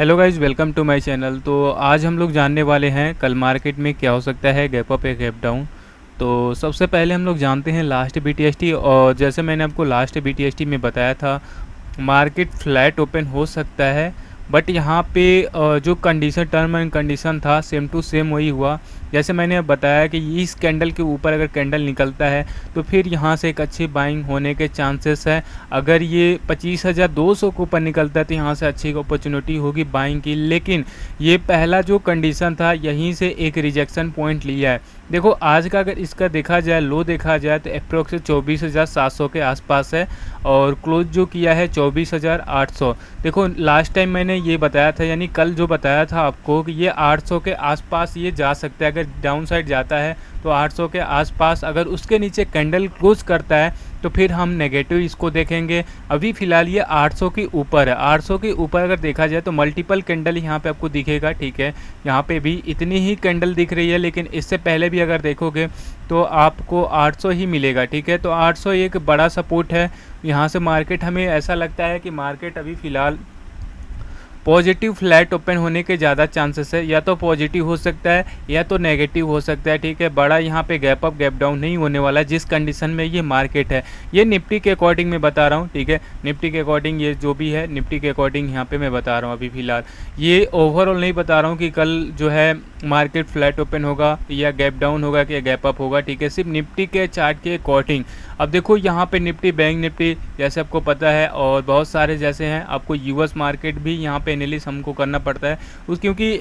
Hello guys, welcome to my channel. तो आज हम लोग जानने वाले हैं कल मार्केट में क्या हो सकता है, गैप अप या गैप डाउन। तो सबसे पहले हम लोग जानते हैं लास्ट बीटीएसटी। और जैसे मैंने आपको लास्ट बीटीएसटी में बताया था, मार्केट फ्लैट ओपन हो सकता है, बट यहाँ पे जो कंडीशन, टर्म एंड कंडीशन था, सेम टू सेम वही हुआ। जैसे मैंने बताया कि इस कैंडल के ऊपर अगर कैंडल निकलता है तो फिर यहाँ से एक अच्छी बाइंग होने के चांसेस है। अगर ये 25,200 के ऊपर निकलता है तो यहाँ से अच्छी अपॉर्चुनिटी होगी बाइंग की। लेकिन ये पहला जो कंडीशन था, यहीं से एक रिजेक्शन पॉइंट लिया है। देखो आज का अगर इसका देखा जाए, लो देखा जाए तो अप्रोक्स 24,700 के आसपास है और क्लोज जो किया है 24,800। देखो लास्ट टाइम मैंने ये बताया था, यानी कल जो बताया था आपको, कि ये 800 के आसपास ये जा सकता है। अगर डाउन साइड जाता है तो 800 के आसपास, अगर उसके नीचे कैंडल क्लोज करता है तो फिर हम नेगेटिव इसको देखेंगे। अभी फ़िलहाल ये 800 के ऊपर है। 800 के ऊपर अगर देखा जाए तो मल्टीपल कैंडल यहाँ पे आपको दिखेगा, ठीक है। यहाँ पे भी इतनी ही कैंडल दिख रही है, लेकिन इससे पहले भी अगर देखोगे तो आपको 800 ही मिलेगा, ठीक है। तो 800 एक बड़ा सपोर्ट है। यहाँ से मार्केट, हमें ऐसा लगता है कि मार्केट अभी फ़िलहाल पॉजिटिव फ्लैट ओपन होने के ज़्यादा चांसेस है। या तो पॉजिटिव हो सकता है या तो नेगेटिव हो सकता है, ठीक है। बड़ा यहाँ पे गैप अप गैप डाउन नहीं होने वाला जिस कंडीशन में ये मार्केट है। ये निफ्टी के अकॉर्डिंग मैं बता रहा हूँ, ठीक है। निफ्टी के अकॉर्डिंग ये जो भी है, निफ्टी के अकॉर्डिंग यहाँ पे मैं बता रहा हूँ अभी फ़िलहाल। ये ओवरऑल नहीं बता रहा हूँ कि कल जो है मार्केट फ्लैट ओपन होगा या गैप डाउन होगा या गैप अप होगा, ठीक है। सिर्फ निफ्टी के चार्ट के अकॉर्डिंग। अब देखो यहाँ पे निफ्टी, बैंक निफ्टी जैसे आपको पता है, और बहुत सारे जैसे हैं, आपको यूएस मार्केट भी यहाँ पे एनालिसिस हमको करना पड़ता है क्योंकि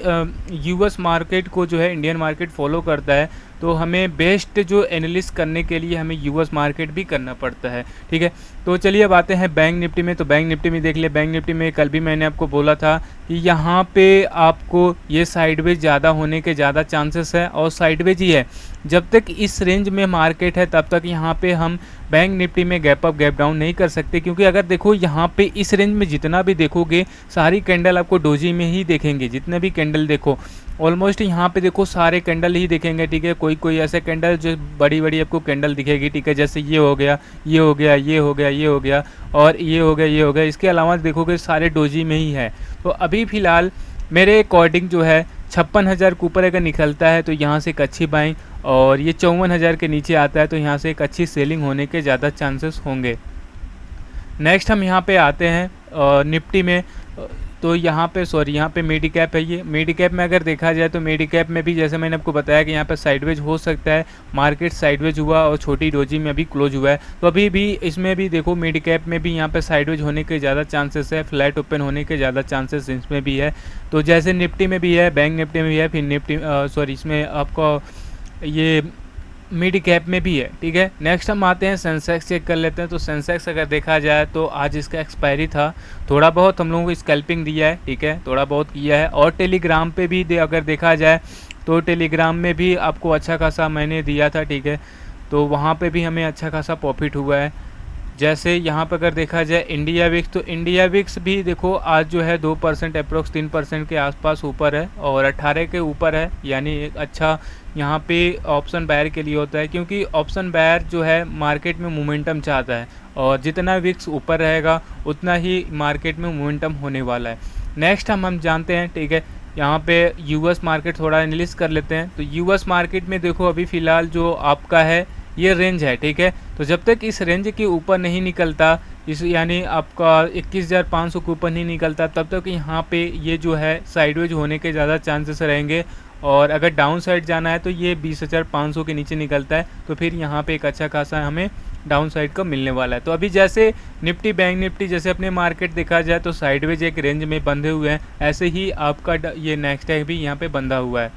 यूएस मार्केट को जो है इंडियन मार्केट फॉलो करता है। तो हमें बेस्ट जो एनालिसिस करने के लिए हमें यूएस मार्केट भी करना पड़ता है, ठीक है। तो चलिए अब आते हैं बैंक निफ्टी में। तो बैंक निफ्टी में देख लिया, बैंक निफ्टी में कल भी मैंने आपको बोला था कि यहाँ पे आपको ये साइडवेज ज़्यादा होने के ज़्यादा चांसेस है, और साइडवेज ही है। जब तक इस रेंज में मार्केट है तब तक यहाँ पे हम बैंक निफ्टी में गैप अप गैप डाउन नहीं कर सकते, क्योंकि अगर देखो यहाँ पे इस रेंज में जितना भी देखोगे, सारी कैंडल आपको डोजी में ही देखेंगे। जितने भी कैंडल देखो, ऑलमोस्ट यहाँ पे देखो सारे कैंडल ही दिखेंगे, ठीक है। कोई कोई ऐसे कैंडल जो बड़ी बड़ी आपको कैंडल दिखेगी, ठीक है। जैसे ये हो गया, ये हो गया, ये हो गया, ये हो गया, और ये हो गया, ये हो गया। इसके अलावा देखोगे सारे डोजी में ही है। तो अभी फ़िलहाल मेरे अकॉर्डिंग जो है 56,000 के ऊपर अगर निकलता है तो यहाँ से एक अच्छी बाइंग, और ये 54,000 के नीचे आता है तो यहाँ से एक अच्छी सेलिंग होने के ज़्यादा चांसेस होंगे। नेक्स्ट हम यहाँ पे आते हैं निफ्टी में। तो यहाँ पे मिड कैप है। ये मिड कैप में अगर देखा जाए तो मिड कैप में भी जैसे मैंने आपको बताया कि यहाँ पे साइडवेज हो सकता है। मार्केट साइडवेज हुआ और छोटी डोजी में अभी क्लोज हुआ है। तो अभी भी इसमें भी देखो, मिड कैप में भी यहाँ पे साइडवेज होने के ज़्यादा चांसेस है, फ्लैट ओपन होने के ज़्यादा चांसेस इसमें भी है। तो जैसे निफ्टी में भी है, बैंक निफ्टी में भी है, फिर इसमें आपको ये मिड कैप में भी है, ठीक है। नेक्स्ट हम आते हैं सेंसेक्स, चेक कर लेते हैं। तो सेंसेक्स अगर देखा जाए तो आज इसका एक्सपायरी था। थोड़ा बहुत हम लोगों को स्कैल्पिंग दिया है, ठीक है, थोड़ा बहुत किया है। और टेलीग्राम पे भी अगर देखा जाए तो टेलीग्राम में भी आपको अच्छा खासा मैंने दिया था, ठीक है। तो वहाँ पे भी हमें अच्छा खासा प्रॉफिट हुआ है। जैसे यहाँ पर अगर देखा जाए इंडिया विक्स, तो इंडिया विक्स भी देखो आज जो है 2% अप्रोक्स 3% के आसपास ऊपर है, और 18 के ऊपर है। यानी एक अच्छा यहाँ पे ऑप्शन बायर के लिए होता है, क्योंकि ऑप्शन बायर जो है मार्केट में मोमेंटम चाहता है, और जितना विक्स ऊपर रहेगा उतना ही मार्केट में मोमेंटम होने वाला है। नेक्स्ट हम जानते हैं, ठीक है, यहाँ पे यूएस मार्केट थोड़ा एनालिसिस कर लेते हैं। तो यूएस मार्केट में देखो अभी फ़िलहाल जो आपका है ये रेंज है, ठीक है। तो जब तक इस रेंज के ऊपर नहीं निकलता, इस यानी आपका 21,500 के ऊपर नहीं निकलता, तब तक यहाँ पे ये जो है साइडवेज होने के ज़्यादा चांसेस रहेंगे। और अगर डाउन साइड जाना है तो ये 20,500 के नीचे निकलता है तो फिर यहाँ पे एक अच्छा खासा हमें डाउन साइड का मिलने वाला है। तो अभी जैसे निफ्टी, बैंक निफ्टी जैसे अपने मार्केट देखा जाए तो साइडवेज एक रेंज में बंधे हुए हैं, ऐसे ही आपका ये नेक्स्ट है भी यहाँ पे बंधा हुआ है।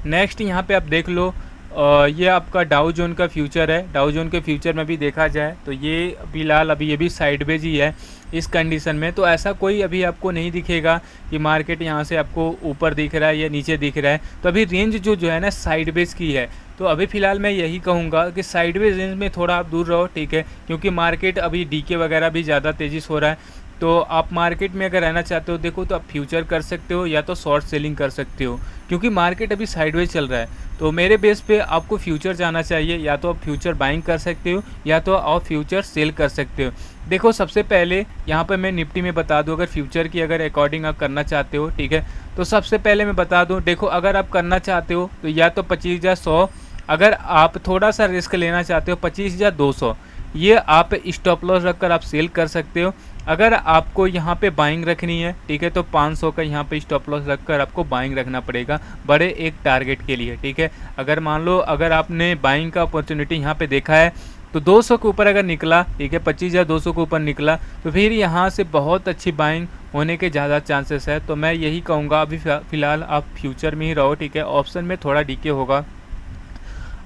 नेक्स्ट यहाँ पे आप देख लो, ये आपका डाउ जोन का फ्यूचर है। डाउ जोन के फ्यूचर में भी देखा जाए तो ये फिलहाल अभी ये भी साइडवेज ही है इस कंडीशन में। तो ऐसा कोई अभी आपको नहीं दिखेगा कि मार्केट यहाँ से आपको ऊपर दिख रहा है या नीचे दिख रहा है। तो अभी रेंज जो है ना साइडवेज की है। तो अभी फ़िलहाल मैं यही कहूँगा कि साइडवेज रेंज में थोड़ा आप दूर रहो, ठीक है, क्योंकि मार्केट अभी डीके वगैरह भी ज़्यादा तेज़ी से हो रहा है। तो आप मार्केट में अगर रहना चाहते हो देखो, तो आप फ्यूचर कर सकते हो या तो शॉर्ट सेलिंग कर सकते हो, क्योंकि मार्केट अभी साइडवेज चल रहा है। तो मेरे बेस पे आपको फ्यूचर जाना चाहिए, या तो आप फ्यूचर बाइंग कर सकते हो या तो आप फ्यूचर सेल कर सकते हो। देखो सबसे पहले यहाँ पे मैं निफ्टी में बता दूँ, अगर फ्यूचर की अगर अकॉर्डिंग आप करना चाहते हो, ठीक है, तो सबसे पहले मैं बता दूँ, देखो अगर आप करना चाहते हो तो या तो 25 या 100, अगर आप थोड़ा सा रिस्क लेना चाहते हो 25 या 200, ये आप स्टॉप लॉस रखकर आप सेल कर सकते हो। अगर आपको यहाँ पे बाइंग रखनी है, ठीक है, तो 500 का यहाँ पे स्टॉप लॉस रखकर आपको बाइंग रखना पड़ेगा बड़े एक टारगेट के लिए, ठीक है। अगर मान लो अगर आपने बाइंग का अपॉर्चुनिटी यहाँ पे देखा है तो 200 के ऊपर अगर निकला, ठीक है, 25 या 200 के ऊपर निकला, तो फिर यहाँ से बहुत अच्छी बाइंग होने के ज़्यादा चांसेस है। तो मैं यही कहूँगा अभी फ़िलहाल आप फ्यूचर में ही रहो, ठीक है। ऑप्शन में थोड़ा डीके होगा।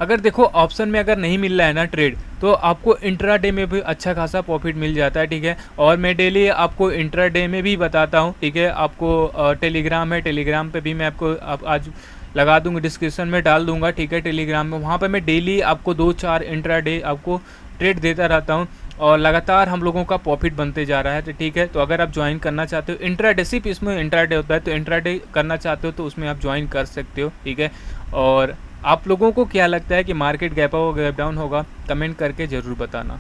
अगर देखो ऑप्शन में अगर नहीं मिल रहा है ना ट्रेड, तो आपको इंट्राडे में भी अच्छा खासा प्रॉफिट मिल जाता है, ठीक है। और मैं डेली आपको इंट्राडे में भी बताता हूँ, ठीक है। आपको टेलीग्राम है, टेलीग्राम पे भी मैं आपको आज लगा दूंगा, डिस्क्रिप्शन में डाल दूंगा, ठीक है, टेलीग्राम में। वहाँ पे मैं डेली आपको 2-4 इंट्राडे आपको ट्रेड देता रहता हूँ और लगातार हम लोगों का प्रॉफिट बनते जा रहा है, तो ठीक है। तो अगर आप ज्वाइन करना चाहते हो इंट्राडे, सिर्फ इसमें इंट्राडे होता है, तो इंट्राडे करना चाहते हो तो उसमें आप ज्वाइन कर सकते हो, ठीक है। और आप लोगों को क्या लगता है कि मार्केट गैप अप और गैप डाउन होगा, कमेंट करके ज़रूर बताना।